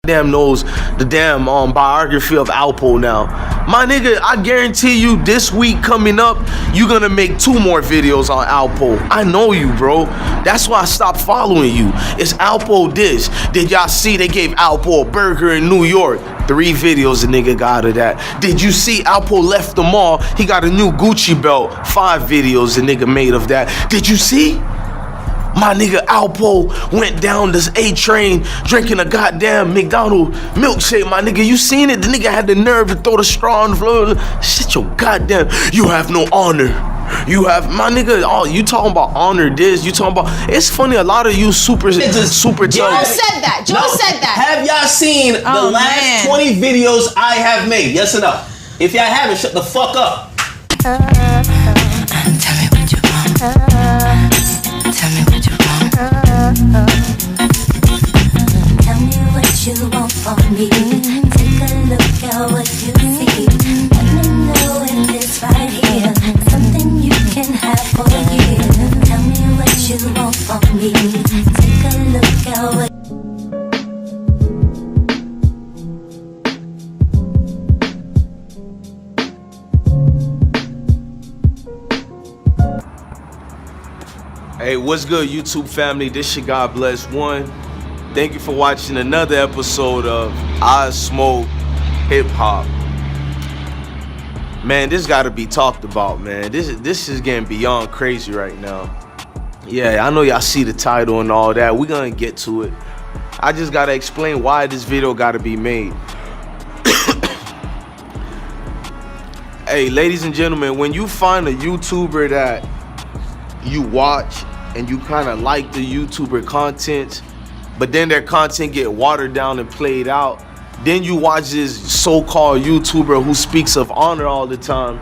damn knows the damn biography of Alpo now. My nigga, I guarantee you this week coming up, you gonna make 2 more videos on Alpo. I know you, bro. That's why I stopped following you. It's Alpo this. Did y'all see they gave Alpo a burger in New York? 3 videos the nigga got of that. Did you see Alpo left the mall? He got a new Gucci belt. 5 videos the nigga made of that. Did you see? My nigga Alpo went down this A train drinking a goddamn McDonald's milkshake. My nigga, you seen it? The nigga had the nerve to throw the straw on the floor. Shit, your goddamn, you have no honor. You have, my nigga, oh, you talking about honor this, you talking about, it's funny, a lot of you super Joe said that, said that. Have y'all seen the last 20 videos I have made? Yes or no? If y'all haven't, shut the fuck up. Tell me what you want. Tell me what you want. Tell me what you want from me. Take a look at what you see. Let me know if it's right here. Something you can have for years. Tell me what you want from me. Take a look at what. Hey, what's good, YouTube family? This your God Bless One. Thank you for watching another episode of IsmokeHiphop. Man, this gotta be talked about, man. This is getting beyond crazy right now. Yeah, I know y'all see the title and all that. We're gonna get to it. I just gotta explain why this video gotta be made. Hey, ladies and gentlemen, when you find a YouTuber that you watch and you kind of like the YouTuber content, but then their content get watered down and played out, then you watch this so-called YouTuber who speaks of honor all the time,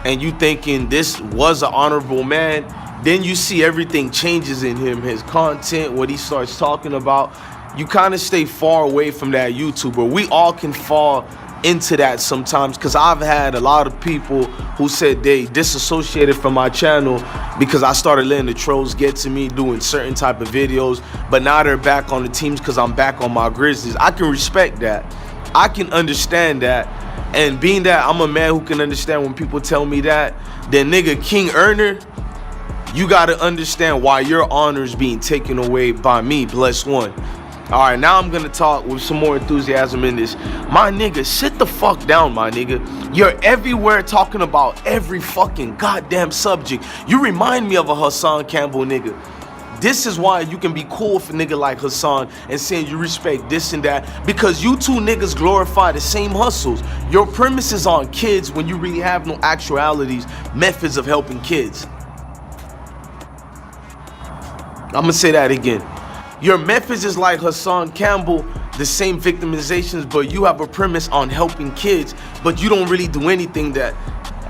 and you thinking this was an honorable man, then you see everything changes in him, his content, what he starts talking about. You kind of stay far away from that YouTuber. We all can fall into that sometimes, because I've had a lot of people who said they disassociated from my channel because I started letting the trolls get to me doing certain type of videos, but now they're back on the teams because I'm back on my Grizzlies. I can respect that. I can understand that. And being that I'm a man who can understand when people tell me that, then nigga, King Earner, you gotta understand why your honor is being taken away by me, Bless One. All right, now I'm gonna talk with some more enthusiasm in this. My nigga, sit the fuck down, my nigga. You're everywhere talking about every fucking goddamn subject. You remind me of a Hassan Campbell nigga. This is why you can be cool with a nigga like Hassan and saying you respect this and that, because you two niggas glorify the same hustles. Your premise is on kids when you really have no actualities, methods of helping kids. I'm gonna say that again. Your methods is like Hassan Campbell, the same victimizations, but you have a premise on helping kids, but you don't really do anything that.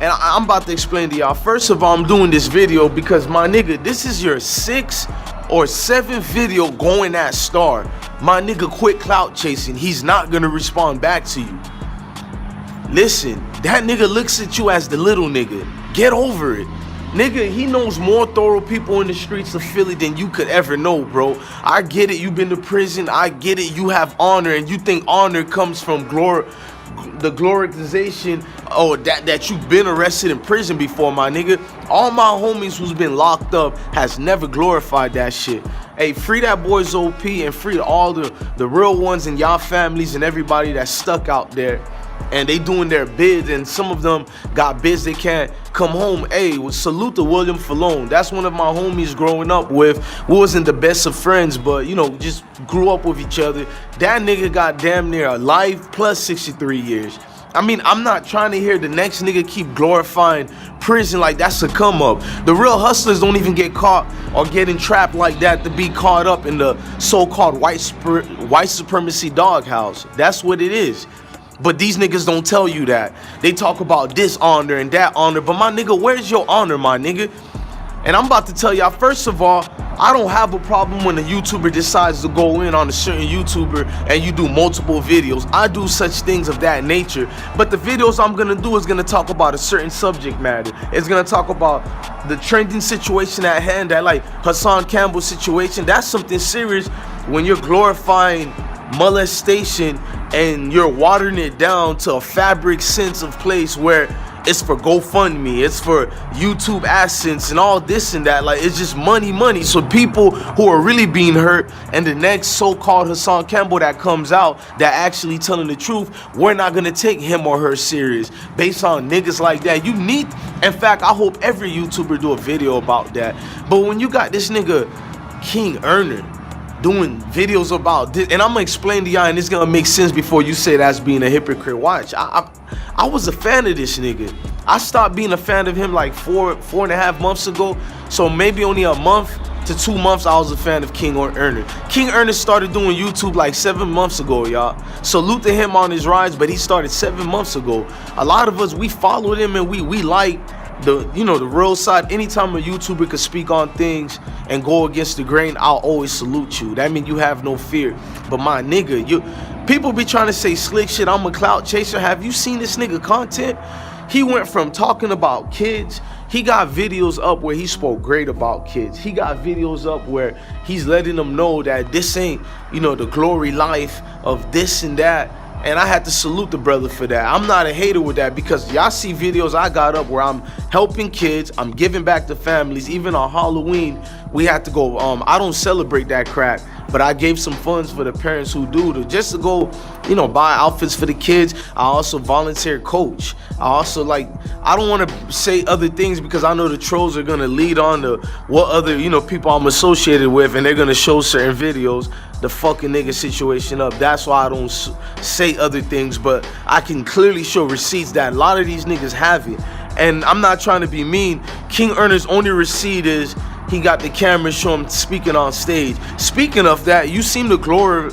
And I'm about to explain to y'all. First of all, I'm doing this video because, my nigga, this is your 6th or 7th video going at Star. My nigga, quit clout chasing. He's not gonna respond back to you. Listen, that nigga looks at you as the little nigga. Get over it. Nigga, he knows more thorough people in the streets of Philly than you could ever know, bro. I get it, you've been to prison. I get it, you have honor, and you think honor comes from the glorification or that you've been arrested in prison before, my nigga. All my homies who's been locked up has never glorified that shit. Hey, free that boy's OP and free all the real ones in y'all families and everybody that's stuck out there. And they doing their bids, and some of them got bids they can't come home. Hey, salute to William Falone. That's one of my homies growing up with. We wasn't the best of friends, but, you know, just grew up with each other. That nigga got damn near a life plus 63 years. I mean, I'm not trying to hear the next nigga keep glorifying prison like that's a come up. The real hustlers don't even get caught or get entrapped like that to be caught up in the so-called white supremacy doghouse. That's what it is. But these niggas don't tell you that. They talk about this honor and that honor. But my nigga, where's your honor, my nigga? And I'm about to tell y'all, first of all, I don't have a problem when a YouTuber decides to go in on a certain YouTuber and you do multiple videos. I do such things of that nature. But the videos I'm gonna do is gonna talk about a certain subject matter. It's gonna talk about the trending situation at hand, that like Hassan Campbell situation. That's something serious when you're glorifying molestation and you're watering it down to a fabric sense of place where it's for GoFundMe, it's for YouTube AdSense and all this and that. Like, it's just money. So people who are really being hurt, and the next so-called Hassan Campbell that comes out that actually telling the truth, we're not gonna take him or her serious based on niggas like that. You need, in fact, I hope every YouTuber do a video about that. But when you got this nigga King Earner doing videos about this, and I'm gonna explain to y'all, and it's gonna make sense before you say that's being a hypocrite. Watch, I was a fan of this nigga. I stopped being a fan of him like four and a half months ago. So maybe only a month to 2 months I was a fan of King Earner. King Earner started doing YouTube like 7 months ago, y'all. Salute to him on his rise, but he started 7 months ago. A lot of us, we followed him and we like the, you know, the real side. Anytime a YouTuber could speak on things and go against the grain, I'll always salute you. That means you have no fear. But my nigga, people be trying to say slick shit, I'm a clout chaser. Have you seen this nigga content? He went from talking about kids, he got videos up where he spoke great about kids. He got videos up where he's letting them know that this ain't, you know, the glory life of this and that. And I had to salute the brother for that. I'm not a hater with that, because y'all see videos I got up where I'm helping kids, I'm giving back to families. Even on Halloween, we had to go, I don't celebrate that crap, but I gave some funds for the parents who do, just to go, you know, buy outfits for the kids. I also volunteer coach. I also, like, I don't want to say other things because I know the trolls are going to lead on to what other, you know, people I'm associated with, and they're going to show certain videos the fucking nigga situation up. That's why I don't say other things, but I can clearly show receipts that a lot of these niggas have it. And I'm not trying to be mean. King Earner's only receipt is he got the camera show him speaking on stage. Speaking of that, you seem to glorize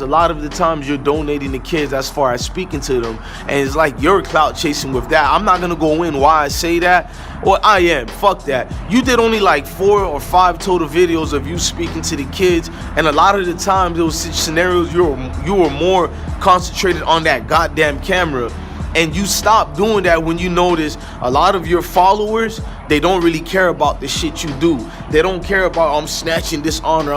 a lot of the times you're donating to kids as far as speaking to them, and it's like you're clout chasing with that. I'm not gonna go in why I say that, or I am, fuck that. You did only like 4 or 5 total videos of you speaking to the kids, and a lot of the times those scenarios you were more concentrated on that goddamn camera. And you stop doing that when you notice a lot of your followers, they don't really care about the shit you do. They don't care about, I'm snatching this honor,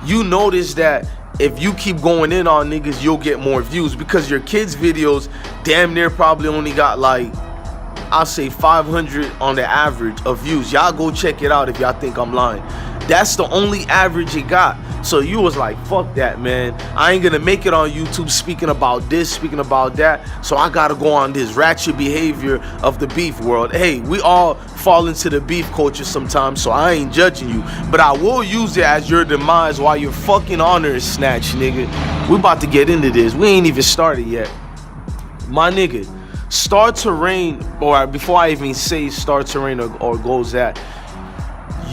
you notice that if you keep going in on niggas, you'll get more views, because your kids' videos damn near probably only got like, I'll say 500 on the average of views. Y'all go check it out if y'all think I'm lying. That's the only average it got. So you was like, fuck that, man. I ain't gonna make it on YouTube speaking about this, speaking about that. So I gotta go on this ratchet behavior of the beef world. Hey, we all fall into the beef culture sometimes, so I ain't judging you. But I will use it as your demise while your fucking honor is snatched, nigga. We about to get into this. We ain't even started yet. My nigga, Star Terrain, or before I even say Star Terrain or goes that,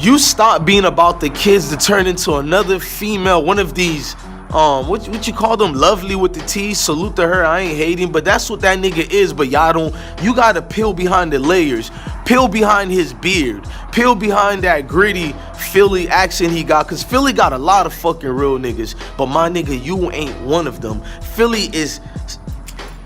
you stop being about the kids to turn into another female, one of these, what you call them, lovely with the T. Salute to her, I ain't hating, but that's what that nigga is. But y'all don't, you gotta peel behind the layers, peel behind his beard, peel behind that gritty Philly accent he got, cause Philly got a lot of fucking real niggas, but my nigga, you ain't one of them. Philly is,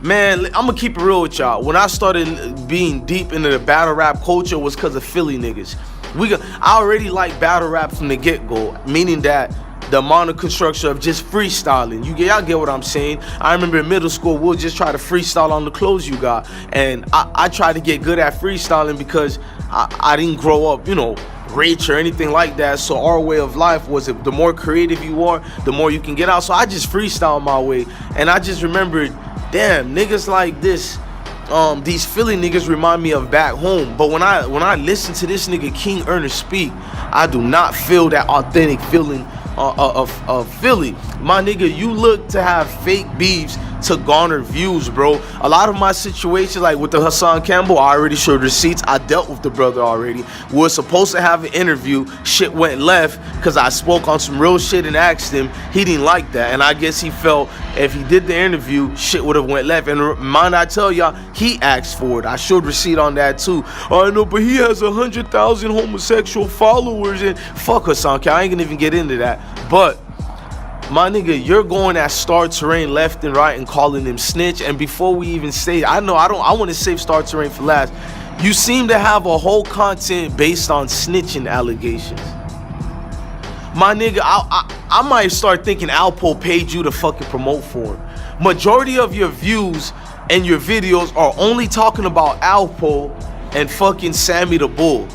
man, I'm gonna keep it real with y'all. When I started being deep into the battle rap culture was cause of Philly niggas. I already like battle rap from the get-go, meaning that the monoconstruction of just freestyling. Y'all get what I'm saying? I remember in middle school, we'll just try to freestyle on the clothes you got. And I tried to get good at freestyling because I didn't grow up, you know, rich or anything like that. So our way of life was, the more creative you are, the more you can get out. So I just freestyle my way. And I just remembered, damn, niggas like this, these Philly niggas remind me of back home. But when I listen to this nigga King Earner speak, I do not feel that authentic feeling of Philly. My nigga, you look to have fake beefs to garner views, bro. A lot of my situations, like with the Hassan Campbell, I already showed receipts. I dealt with the brother already. We were supposed to have an interview. Shit went left because I spoke on some real shit and asked him. He didn't like that, and I guess he felt if he did the interview, shit would have went left. And mind I tell y'all, he asked for it. I showed receipt on that too. I know, but he has 100,000 homosexual followers, and fuck Hassan Campbell. I ain't gonna even get into that. But my nigga, you're going at Star Terrain left and right and calling him snitch. And before we even say, I want to save Star Terrain for last. You seem to have a whole content based on snitching allegations. My nigga, I might start thinking Alpo paid you to fucking promote for him. Majority of your views and your videos are only talking about Alpo and fucking Sammy the Bull.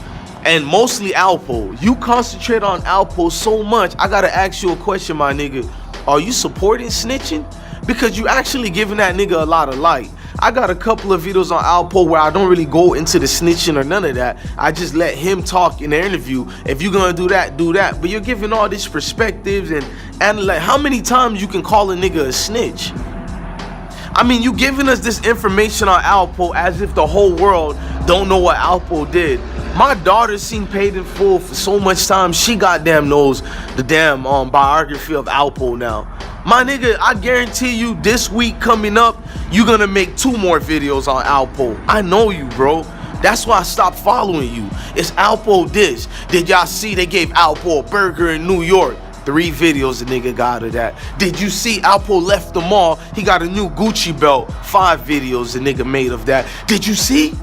And mostly Alpo. You concentrate on Alpo so much, I gotta ask you a question, my nigga. Are you supporting snitching? Because you actually giving that nigga a lot of light. I got a couple of videos on Alpo where I don't really go into the snitching or none of that. I just let him talk in the interview. If you're gonna do that, do that. But you're giving all these perspectives and like, how many times you can call a nigga a snitch? I mean, you giving us this information on Alpo as if the whole world don't know what Alpo did. My daughter's seen Paid in Full for so much time, she goddamn knows the damn biography of Alpo now. My nigga, I guarantee you this week coming up, you're gonna make 2 more videos on Alpo. I know you, bro. That's why I stopped following you. It's Alpo this. Did y'all see they gave Alpo a burger in New York? 3 videos the nigga got of that. Did you see Alpo left the mall? He got a new Gucci belt. 5 videos the nigga made of that. Did you see?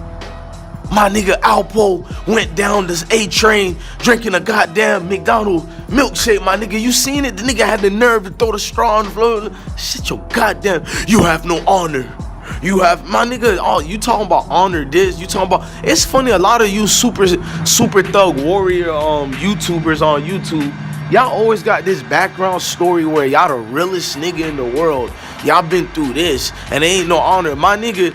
My nigga Alpo went down this A train drinking a goddamn McDonald's milkshake. My nigga, you seen it? The nigga had the nerve to throw the straw on the floor. Shit, your goddamn, you have no honor. You have, my nigga, oh, you talking about honor this, you talking about, it's funny, a lot of you super thug warrior YouTubers on YouTube, y'all always got this background story where y'all the realest nigga in the world. Y'all been through this and there ain't no honor. My nigga,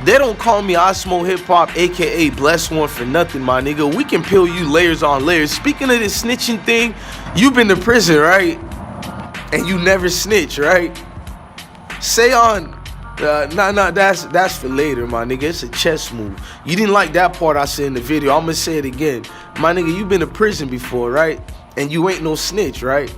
they don't call me IsmokeHiphop, aka Blessed One, for nothing, my nigga. We can peel you layers on layers. Speaking of this snitching thing, you been to prison, right? And you never snitch, right? Say on, that's for later, my nigga. It's a chess move. You didn't like that part I said in the video. I'm gonna say it again. My nigga, you been to prison before, right? And you ain't no snitch, right?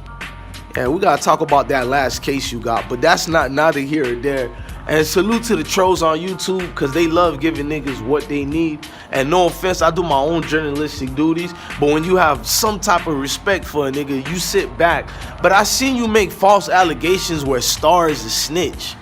And we gotta talk about that last case you got, but that's not neither here or there. And salute to the trolls on YouTube, because they love giving niggas what they need. And no offense, I do my own journalistic duties, but when you have some type of respect for a nigga, you sit back. But I seen you make false allegations where Star is a snitch.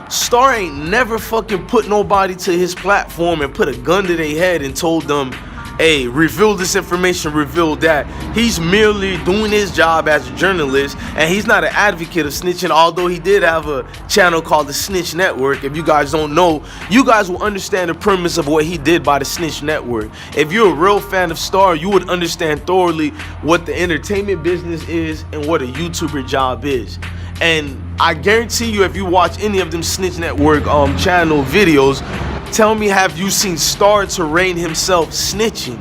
Star ain't never fucking put nobody to his platform and put a gun to their head and told them, hey, reveal this information, reveal that. He's merely doing his job as a journalist, and he's not an advocate of snitching, although he did have a channel called the Snitch Network. If you guys don't know, you guys will understand the premise of what he did by the Snitch Network. If you're a real fan of Star, you would understand thoroughly what the entertainment business is and what a YouTuber job is. And I guarantee you, if you watch any of them Snitch Network channel videos, tell me, have you seen Star Terrain himself snitching?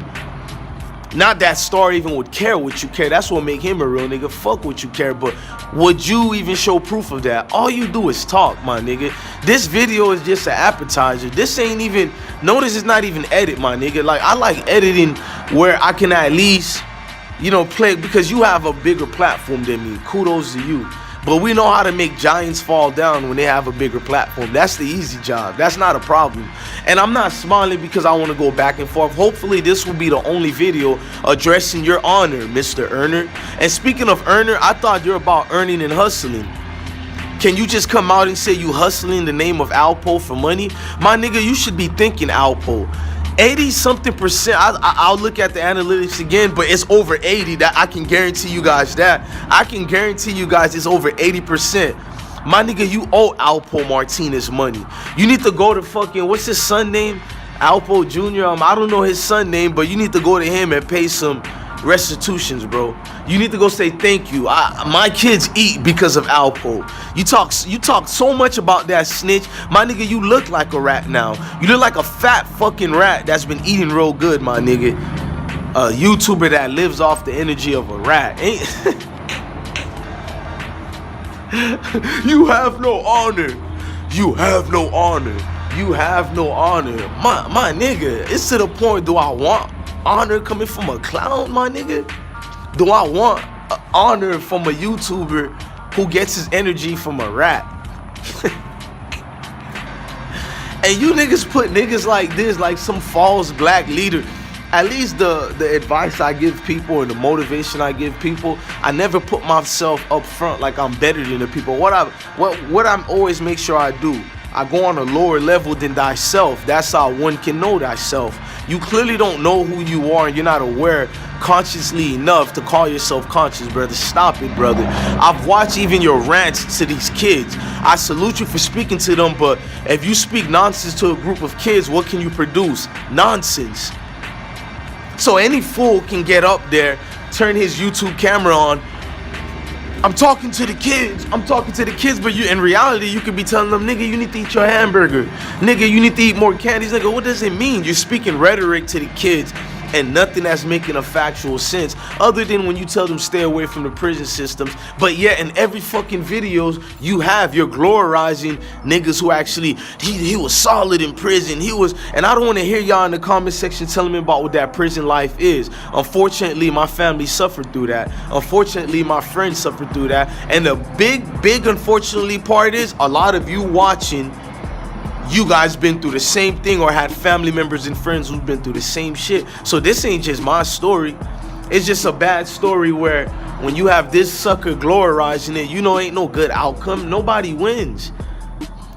Not that Star even would care what you care. That's what make him a real nigga. Fuck what you care. But would you even show proof of that? All you do is talk, my nigga. This video is just an appetizer. This ain't even, notice it's not even edit, my nigga. Like, I like editing where I can at least, you know, play, because you have a bigger platform than me. Kudos to you. But we know how to make giants fall down when they have a bigger platform. That's the easy job. That's not a problem. And I'm not smiling because I want to go back and forth. Hopefully this will be the only video addressing your honor, Mr. Earner. And speaking of earner, I thought you're about earning and hustling. Can you just come out and say you hustling in the name of Alpo for money? My nigga, you should be thinking Alpo. 80-something%. I'll look at the analytics again, but it's over 80. That I can guarantee you guys that. I can guarantee you guys it's over 80%. My nigga, you owe Alpo Martinez money. You need to go to fucking, what's his son name? Alpo Jr. I don't know his son name, but you need to go to him and pay some restitutions, bro. You need to go say thank you. My kids eat because of Alpo. You talk so much about that snitch. My nigga, you look like a rat now. You look like a fat fucking rat that's been eating real good, my nigga. A YouTuber that lives off the energy of a rat. You have no honor. You have no honor. You have no honor. My nigga, it's to the point, do I want honor coming from a clown, my nigga? Do I want honor from a YouTuber who gets his energy from a rat? And you niggas put niggas like this, like some false black leader. At least the advice I give people and the motivation I give people, I never put myself up front like I'm better than the people. What I'm always make sure I do I go on a lower level than thyself. That's how one can know thyself. You clearly don't know who you are, and you're not aware consciously enough to call yourself conscious, brother. Stop it, brother. I've watched even your rants to these kids. I salute you for speaking to them, but if you speak nonsense to a group of kids, what can you produce? Nonsense. So any fool can get up there, turn his YouTube camera on. I'm talking to the kids, but you, in reality, you could be telling them, nigga, you need to eat your hamburger. Nigga, you need to eat more candies. Nigga, what does it mean? You're speaking rhetoric to the kids and nothing that's making a factual sense other than when you tell them stay away from the prison systems. But yet in every fucking videos you're glorizing niggas who actually, he was solid in prison. And I don't want to hear y'all in the comment section telling me about what that prison life is. Unfortunately, my family suffered through that. Unfortunately, my friends suffered through that. And the big unfortunately part is a lot of you watching, you guys been through the same thing or had family members and friends who've been through the same shit. So this ain't just my story. It's just a bad story where when you have this sucker glorizing it, you know ain't no good outcome. Nobody wins.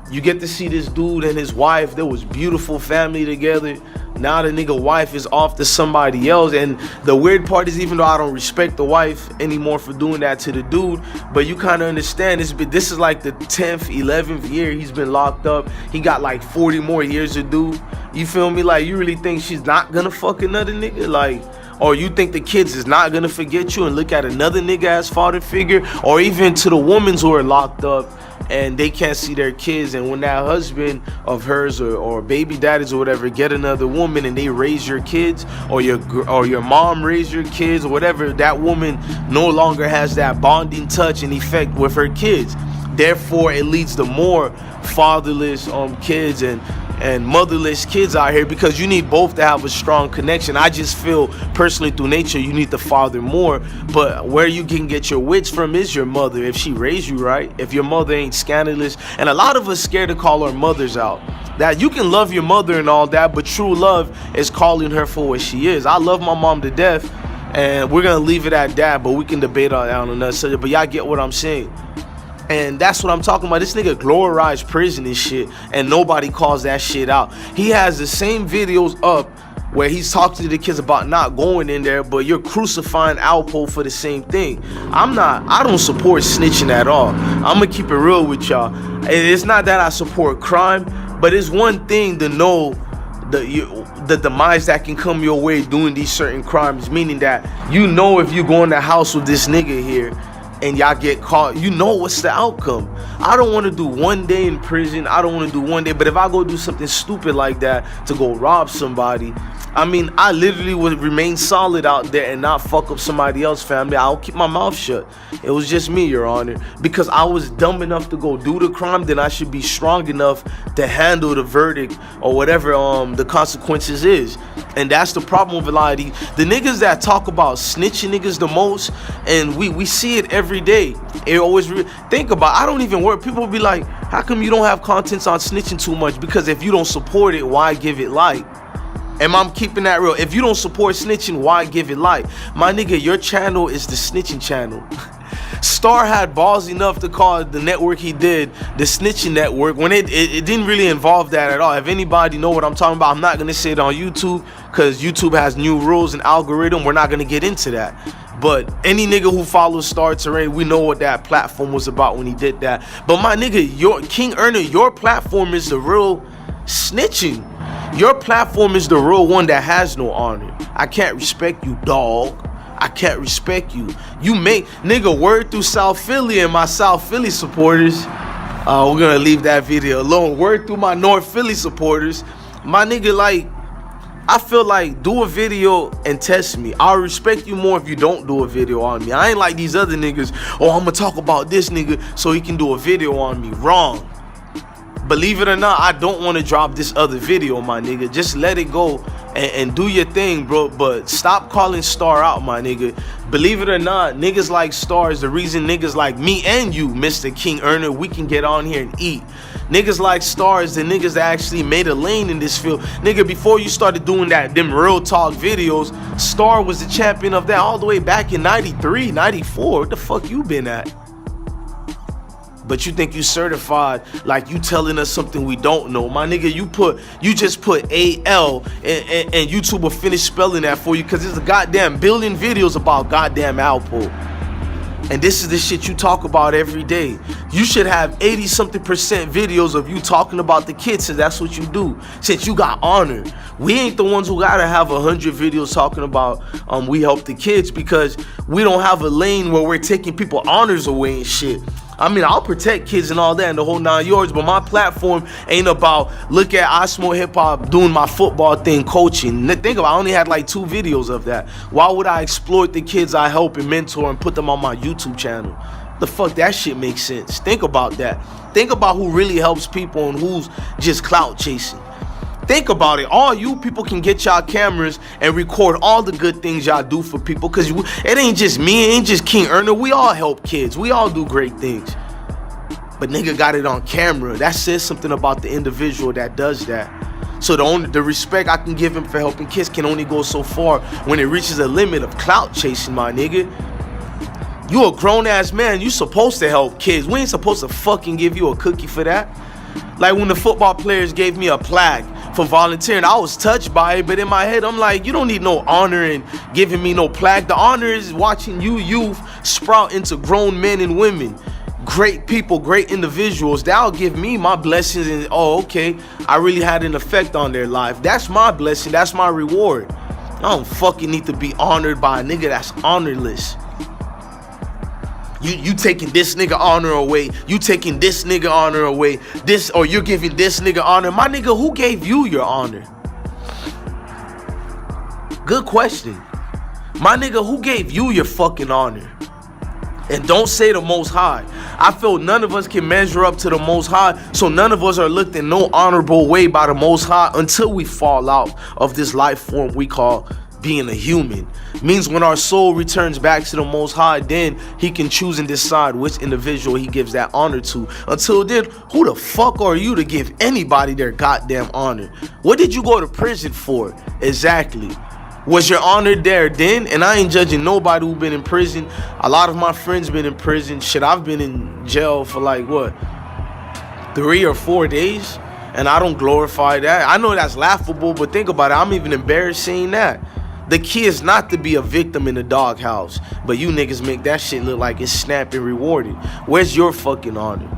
You get to see this dude and his wife. There was beautiful family together. Now the nigga wife is off to somebody else. And the weird part is, even though I don't respect the wife anymore for doing that to the dude, but you kind of understand this is like the 10th, 11th year he's been locked up. He got like 40 more years to do. You feel me? Like, you really think she's not gonna fuck another nigga? Like, or you think the kids is not gonna forget you and look at another nigga as father figure? Or even to the women who are locked up and they can't see their kids, and when that husband of hers or baby daddies or whatever get another woman and they raise your kids, or your mom raise your kids or whatever, that woman no longer has that bonding touch and effect with her kids. Therefore, it leads to more fatherless kids and motherless kids out here, because you need both to have a strong connection. I just feel personally through nature you need the father more, but where you can get your wits from is your mother, if she raised you right, if your mother ain't scandalous. And a lot of us scared to call our mothers out. That you can love your mother and all that, but true love is calling her for what she is. I love my mom to death, and we're gonna leave it at that, but we can debate on another subject. But y'all get what I'm saying. And that's what I'm talking about. This nigga glorized prison and shit, and nobody calls that shit out. He has the same videos up where he's talking to the kids about not going in there, but you're crucifying Alpo for the same thing. I don't support snitching at all. I'm gonna keep it real with y'all. It's not that I support crime, but it's one thing to know the demise that can come your way doing these certain crimes, meaning that you know if you go in the house with this nigga here and y'all get caught, you know what's the outcome. I don't want to do one day in prison. I don't want to do one day, but if I go do something stupid like that to go rob somebody, I mean, I literally would remain solid out there and not fuck up somebody else's family. I'll keep my mouth shut. It was just me, Your Honor. Because I was dumb enough to go do the crime, then I should be strong enough to handle the verdict or whatever the consequences is. And that's the problem with a lot of the niggas that talk about snitching niggas the most, and we see it every day. It always think about, I don't even work. People will be like, how come you don't have contents on snitching too much? Because if you don't support it, why give it light? And I'm keeping that real. If you don't support snitching, why give it light? My nigga, your channel is the snitching channel. Star had balls enough to call the network he did the snitching network when it didn't really involve that at all. If anybody know what I'm talking about, I'm not going to say it on YouTube because YouTube has new rules and algorithm. We're not going to get into that. But any nigga who follows Star Terrain, we know what that platform was about when he did that. But my nigga, your King Erner, your platform is the real snitching. Your platform is the real one that has no honor. I can't respect you, dog. I can't respect you. You make, nigga, word through South Philly and my South Philly supporters. We're gonna leave that video alone. Word through my North Philly supporters. My nigga, like, I feel like do a video and test me. I'll respect you more if you don't do a video on me. I ain't like these other niggas. Oh, I'm gonna talk about this nigga so he can do a video on me. Wrong. Believe it or not, I don't want to drop this other video, my nigga. Just let it go and do your thing, bro. But stop calling Star out, my nigga. Believe it or not, niggas like Star is the reason niggas like me and you, Mr. King Erner, we can get on here and eat. Niggas like Star is the niggas that actually made a lane in this field. Nigga, before you started doing them real talk videos, Star was the champion of that all the way back in 93, 94. What the fuck you been at? But you think you certified, like you telling us something we don't know. My nigga, you just put AL and YouTube will finish spelling that for you, because there's a goddamn billion videos about goddamn Alpo. And this is the shit you talk about every day. You should have 80-something% videos of you talking about the kids, since that's what you do, since you got honor. We ain't the ones who gotta have 100 videos talking about we help the kids, because we don't have a lane where we're taking people honors away and shit. I mean, I'll protect kids and all that and the whole 9 yards, but my platform ain't about, look at IsmokeHiphop doing my football thing, coaching. Think about it, I only had like 2 videos of that. Why would I exploit the kids I help and mentor and put them on my YouTube channel? The fuck, that shit makes sense. Think about that. Think about who really helps people and who's just clout chasing. Think about it. All you people can get y'all cameras and record all the good things y'all do for people, because it ain't just me, it ain't just King Erner. We all help kids. We all do great things. But nigga got it on camera. That says something about the individual that does that. So the respect I can give him for helping kids can only go so far when it reaches a limit of clout chasing, my nigga. You a grown-ass man. You supposed to help kids. We ain't supposed to fucking give you a cookie for that. Like when the football players gave me a plaque for volunteering, I was touched by it, but in my head I'm like, you don't need no honor and giving me no plaque. The honor is watching you youth sprout into grown men and women, great people, great individuals. That'll give me my blessings, and oh, okay, I really had an effect on their life. That's my blessing, that's my reward. I don't fucking need to be honored by a nigga that's honorless. You taking this nigga honor away. You taking this nigga honor away. This, or you're giving this nigga honor. My nigga, who gave you your honor? Good question. My nigga, who gave you your fucking honor? And don't say the Most High. I feel none of us can measure up to the Most High, so none of us are looked in no honorable way by the Most High until we fall out of this life form we call being a human. Means when our soul returns back to the Most High, then he can choose and decide which individual he gives that honor to. Until then, who the fuck are you to give anybody their goddamn honor? What did you go to prison for? Exactly. Was your honor there then? And I ain't judging nobody who been in prison. A lot of my friends been in prison. Shit, I've been in jail for like, what, 3 or 4 days? And I don't glorify that. I know that's laughable, but think about it. I'm even embarrassed saying that. The key is not to be a victim in the doghouse, but you niggas make that shit look like it's snapped and rewarded. Where's your fucking honor?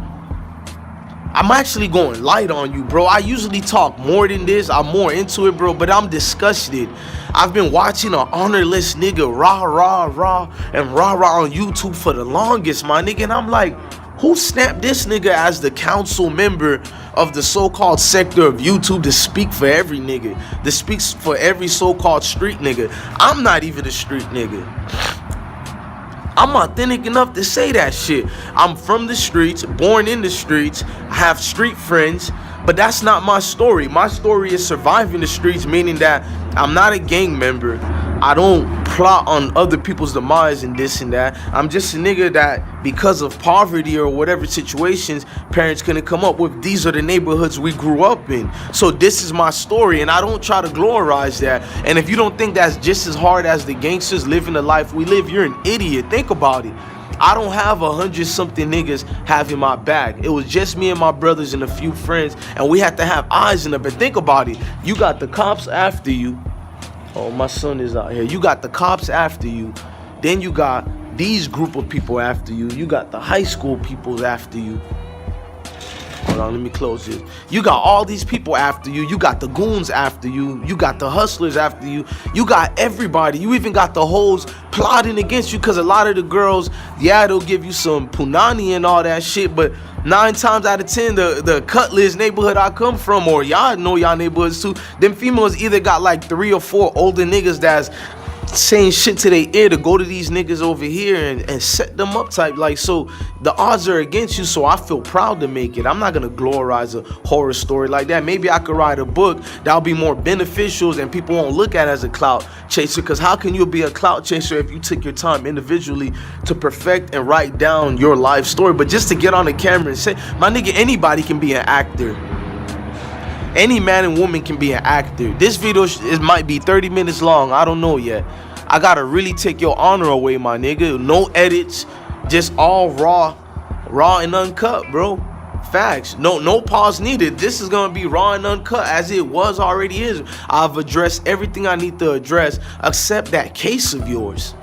I'm actually going light on you, bro. I usually talk more than this. I'm more into it, bro, but I'm disgusted. I've been watching an honorless nigga rah on YouTube for the longest, my nigga, and I'm like, who snapped this nigga as the council member of the so-called sector of YouTube to speak for every nigga, to speak for every so-called street nigga? I'm not even a street nigga. I'm authentic enough to say that shit. I'm from the streets, born in the streets, I have street friends, but that's not my story. My story is surviving the streets, meaning that I'm not a gang member. I don't plot on other people's demise and this and that. I'm just a nigga that, because of poverty or whatever situations, parents couldn't come up with, these are the neighborhoods we grew up in. So this is my story, and I don't try to glorize that. And if you don't think that's just as hard as the gangsters living the life we live, you're an idiot. Think about it. I don't have 100-something niggas having my back. It was just me and my brothers and a few friends, and we had to have eyes in it. But think about it. You got the cops after you. Oh, my son is out here. You got the cops after you. Then you got these group of people after you. You got the high school people after you. Hold on, let me close this. You got all these people after you. You got the goons after you. You got the hustlers after you. You got everybody. You even got the hoes plotting against you, because a lot of the girls, yeah, they'll give you some punani and all that shit, but 9 times out of 10, the Cutlass neighborhood I come from, or y'all know y'all neighborhoods too, them females either got like 3 or 4 older niggas that's saying shit to their ear to go to these niggas over here and set them up type. Like, so the odds are against you, so I feel proud to make it. I'm not gonna glorize a horror story like that. Maybe I could write a book that'll be more beneficial and people won't look at it as a clout chaser, because how can you be a clout chaser if you took your time individually to perfect and write down your life story? But just to get on the camera and say, my nigga, anybody can be an actor. Any man and woman can be an actor. This video it might be 30 minutes long. I don't know yet. I gotta really take your honor away, my nigga. No edits, just all raw Raw and uncut, bro. Facts. No pause needed. This is gonna be raw and uncut as it already is. I've addressed everything I need to address except that case of yours.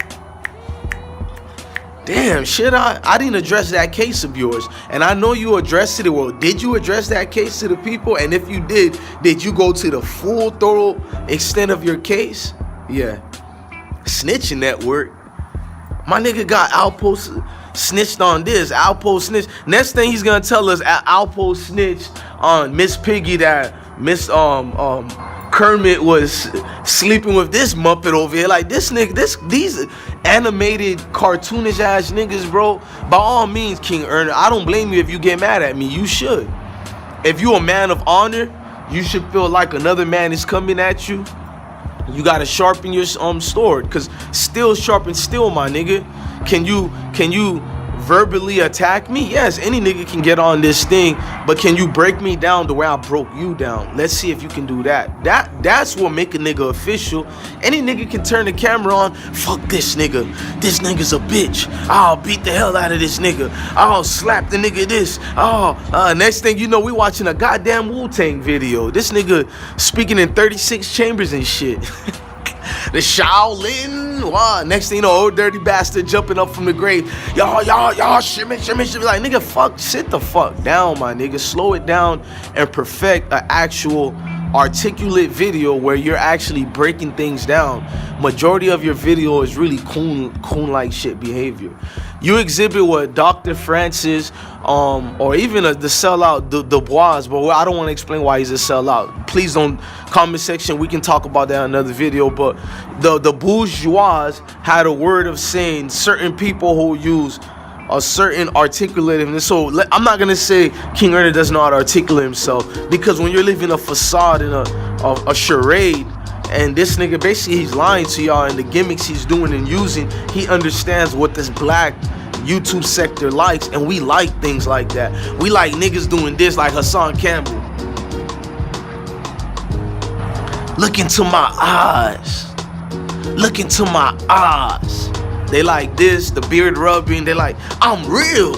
Damn, shit, I didn't address that case of yours. And I know you addressed it. Well, did you address that case to the people? And if you did you go to the full, thorough extent of your case? Yeah. Snitching network. My nigga got Outpost snitched on this. Outpost snitched. Next thing he's gonna tell us, Outpost snitched on Miss Piggy that Miss Kermit was sleeping with this Muppet over here. Like this nigga, these animated cartoonish ass niggas, bro. By all means, King Erner, I don't blame you if you get mad at me. You should. If you a man of honor, you should feel like another man is coming at you. You gotta sharpen your sword, cause steel sharpens steel, my nigga. Can you verbally attack me? Yes, any nigga can get on this thing, but can you break me down the way I broke you down? Let's see if you can do that. That's what make a nigga official. Any nigga can turn the camera on. Fuck this nigga. This nigga's a bitch. I'll beat the hell out of this nigga. I'll slap the nigga this. Next thing you know, we watching a goddamn Wu-Tang video. This nigga speaking in 36 chambers and shit. The Shaolin. Wow. Next thing you know, old dirty bastard jumping up from the grave. Y'all, shimmy. Like, nigga, sit the fuck down, my nigga. Slow it down and perfect an actual articulate video where you're actually breaking things down. Majority of your video is really coon-like shit behavior. You exhibit what Dr. Francis, or even the sellout Dubois, but I don't want to explain why he's a sellout. Please don't comment section. We can talk about that in another video. But the bourgeois had a word of saying certain people who use a certain articulativeness. So I'm not gonna say King Erner doesn't know how to articulate himself, because when you're living a facade and a charade, and this nigga basically he's lying to y'all, and the gimmicks he's doing and using, he understands what this black YouTube sector likes, and we like things like that. We like niggas doing this, like Hassan Campbell. Look into my eyes. Look into my eyes. They like this, the beard rubbing. They like, I'm real.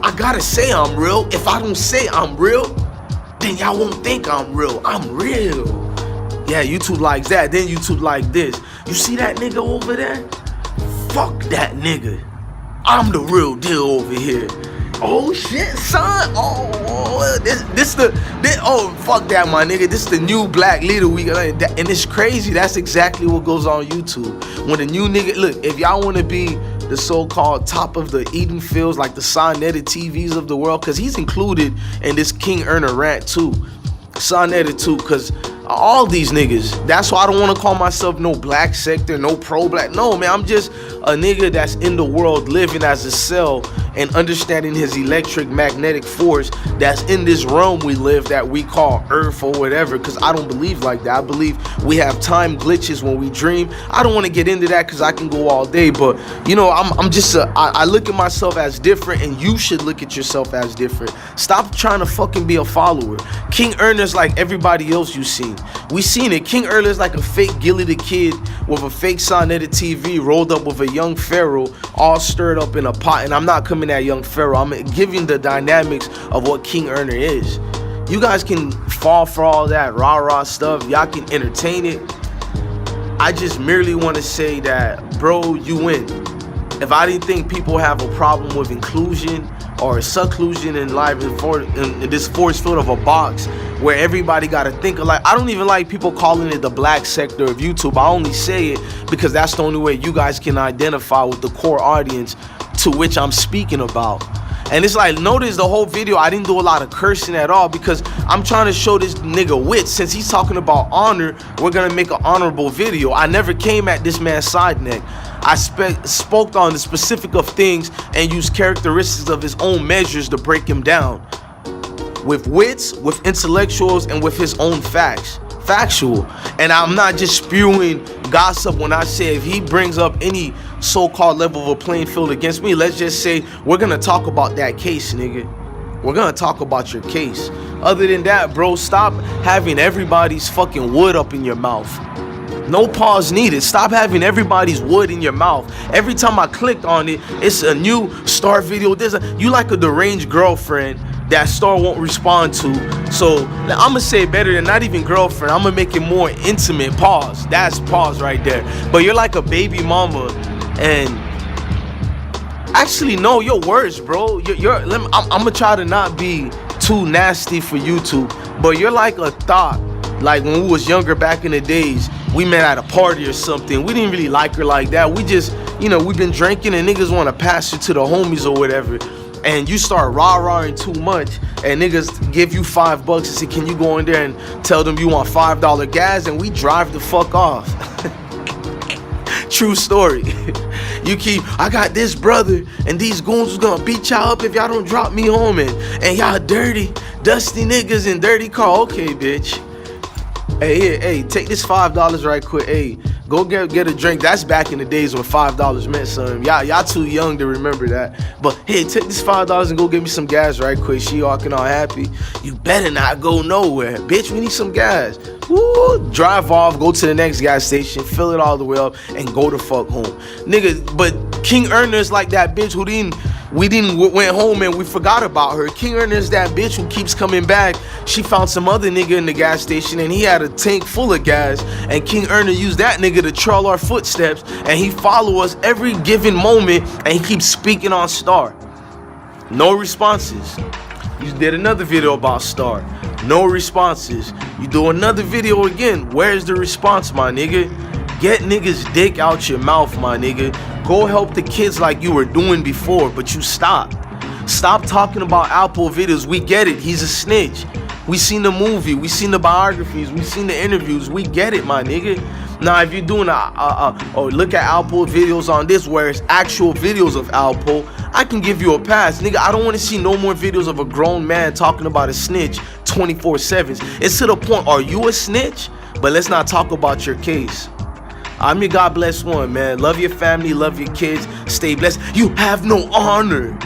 I gotta say I'm real. If I don't say I'm real, then y'all won't think I'm real. I'm real. Yeah, YouTube likes that. Then YouTube like this. You see that nigga over there? Fuck that nigga. I'm the real deal over here. Oh shit, son. Oh, fuck that, my nigga. This is the new black leader we got, and it's crazy. That's exactly what goes on YouTube. When a new nigga, look, if y'all want to be the so-called top of the eating fields, like the Sonetti TVs of the world, because he's included in this King Erner rant too. Sonetti too, because all these niggas, that's why I don't want to call myself no black sector, no pro-black. No, man, I'm just a nigga that's in the world living as a cell and understanding his electric magnetic force that's in this realm we live that we call Earth or whatever, because I don't believe like that. I believe we have time glitches when we dream. I don't want to get into that because I can go all day, but you know, I'm just I look at myself as different, and you should look at yourself as different. Stop trying to fucking be a follower. King Erner's like everybody else you seen. We seen it. King Erner's like a fake Gilly the Kid with a fake Sonetti TV rolled up with a young Pharaoh all stirred up in a pot. And I'm not coming at young Pharaoh. I'm giving the dynamics of what King Erner is. You guys can fall for all that rah-rah stuff. Y'all can entertain it. I just merely want to say that, bro, you win. If I didn't think people have a problem with inclusion or seclusion in life in this force field of a box where everybody got to think alike. I don't even like people calling it the black sector of YouTube. I only say it because that's the only way you guys can identify with the core audience to which I'm speaking about. And it's like, notice the whole video, I didn't do a lot of cursing at all because I'm trying to show this nigga wit. Since he's talking about honor, we're going to make an honorable video. I never came at this man's side neck. I spoke on the specific of things and used characteristics of his own measures to break him down. With wits, with intellectuals, and with his own facts. Factual. And I'm not just spewing gossip when I say if he brings up any so-called level of a playing field against me, let's just say we're gonna talk about that case, nigga. We're gonna talk about your case. Other than that, bro, stop having everybody's fucking wood up in your mouth. No pause needed. Stop having everybody's wood in your mouth. Every time I clicked on it, it's a new Star video. You like a deranged girlfriend that Star won't respond to. So I'm gonna say it better than not even girlfriend. I'm gonna make it more intimate. Pause. That's pause right there. But you're like a baby mama, and actually no, your words, bro. I'm gonna try to not be too nasty for YouTube, but you're like a thought. Like when we was younger back in the days, we met at a party or something. We didn't really like her like that. We just, we've been drinking and niggas want to pass you to the homies or whatever. And you start rah-rahing too much and niggas give you $5 and say, can you go in there and tell them you want $5 gas? And we drive the fuck off. True story. I got this brother and these goons was gonna beat y'all up if y'all don't drop me home, and y'all dirty, dusty niggas in dirty car. Okay, bitch. Hey, take this $5 right quick. Hey, go get a drink. That's back in the days when $5 meant something. Y'all too young to remember that. But hey, take this $5 and go get me some gas right quick. She walking all happy. You better not go nowhere, bitch. We need some gas. Woo! Drive off, go to the next gas station, fill it all the way up, and go the fuck home, nigga. But King Erna's like that bitch who went home and we forgot about her. King Erna's that bitch who keeps coming back. She found some other nigga in the gas station and he had a tank full of gas, and King Erna used that nigga to trail our footsteps, and he follow us every given moment, and he keeps speaking on Star. No responses. You did another video about Star. No responses. You do another video again. Where's the response, my nigga? Get niggas dick out your mouth, my nigga. Go help the kids like you were doing before, but you stop. Stop talking about Apple videos. We get it. He's a snitch. We seen the movie. We seen the biographies. We seen the interviews. We get it, my nigga. Now, if you're doing or look at Alpo videos on this where it's actual videos of Alpo, I can give you a pass. Nigga, I don't want to see no more videos of a grown man talking about a snitch 24/7. It's to the point, are you a snitch? But let's not talk about your case. I'm your God bless one, man. Love your family, love your kids, stay blessed. You have no honor.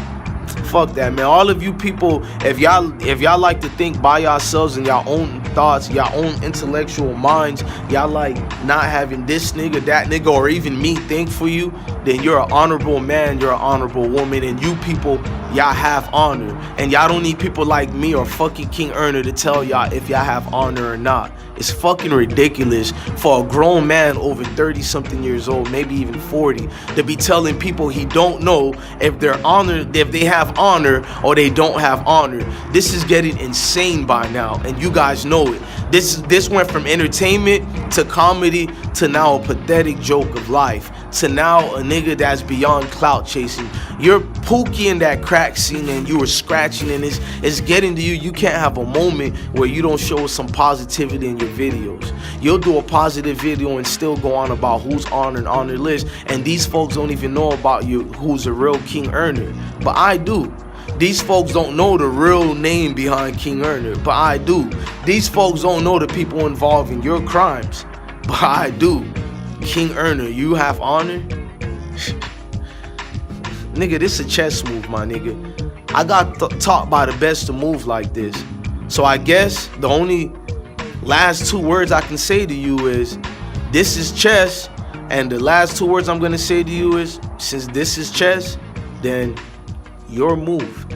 Fuck that, man. All of you people, if y'all like to think by yourselves and y'all own thoughts, y'all own intellectual minds, y'all like not having this nigga, that nigga, or even me think for you, then you're an honorable man, you're an honorable woman, and you people, y'all have honor. And y'all don't need people like me or fucking King Erna to tell y'all if y'all have honor or not. It's fucking ridiculous for a grown man over 30 something years old, maybe even 40, to be telling people he don't know if they're honored, if they have honor or they don't have honor. This is getting insane by now, and you guys know it. This went from entertainment to comedy to now a pathetic joke of life to now a nigga that's beyond clout chasing. You're pookie in that crack scene and you were scratching, and it's getting to you. You can't have a moment where you don't show some positivity in your videos. You'll do a positive video and still go on about who's honored and honorless, and these folks don't even know about you who's a real King Erna. But I do. These folks don't know the real name behind King Erna, but I do. These folks don't know the people involved in your crimes, but I do. King Erna, you have honor? Nigga, this is a chess move, my nigga. I got taught by the best to move like this. So I guess the only last two words I can say to you is, this is chess. And the last two words I'm gonna say to you is, since this is chess, then your move.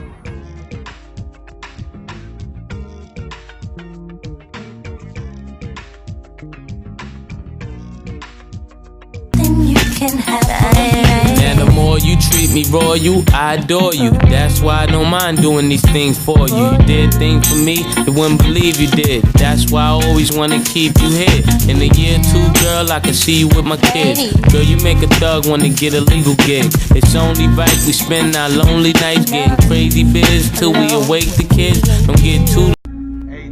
And the more you treat me royal, I adore you. That's why I don't mind doing these things for you. You did things for me, you wouldn't believe you did. That's why I always wanna keep you here. In the year 2, girl, I can see you with my kids. Girl, you make a thug wanna get a legal gig. It's only right we spend our lonely nights getting crazy biz till we awake the kids. Don't get too.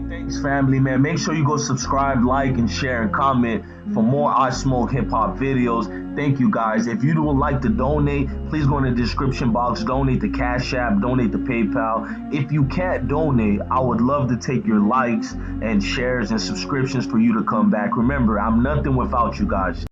Thanks, family, man. Make sure you go subscribe, like, and share, and comment for more IsmokeHiphop videos. Thank you, guys. If you would like to donate, please go in the description box. Donate the Cash App, donate the PayPal. If you can't donate, I would love to take your likes and shares and subscriptions for you to come back. Remember, I'm nothing without you guys.